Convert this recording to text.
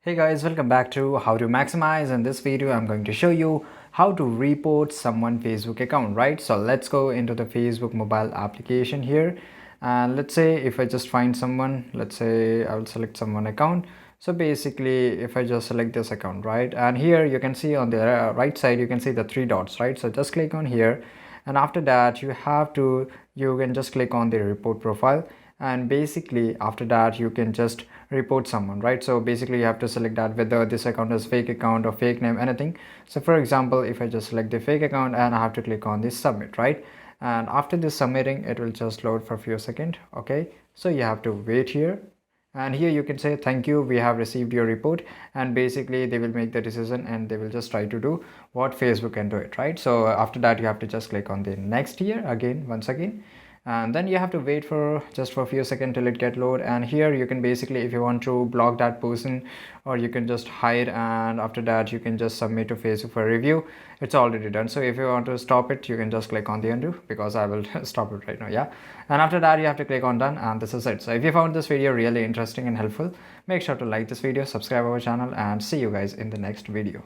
Hey guys, welcome back to How to Maximize. In this video, I'm going to show you how to report someone Facebook account, right? So let's go into the Facebook mobile application here. And let's say if I just find someone, let's say I will select someone account. So basically, if I just select this account, right? And here you can see on the right side, you can see the three dots, right? So just click on here. And after that, you can just click on the report profile, and basically after that you can just report someone, right? So basically you have to select that whether this account is fake account or fake name, anything. So for example, if I just select the fake account and I have to click on this submit, right? And after this submitting, it will just load for a few seconds. Okay, so you have to wait here, and here you can say thank you, we have received your report. And basically they will make the decision and they will just try to do what Facebook can do it, right? So after that you have to just click on the next here again, once again, and then you have to wait for just for a few seconds till it get load. And here you can basically, if you want to block that person, or you can just hide, and after that you can just submit to Facebook for review. It's already done. So if you want to stop it, you can just click on the undo, because I will stop it right now. Yeah, and after that you have to click on done, and this is it. So if you found this video really interesting and helpful, make sure to like this video, subscribe our channel, and see you guys in the next video.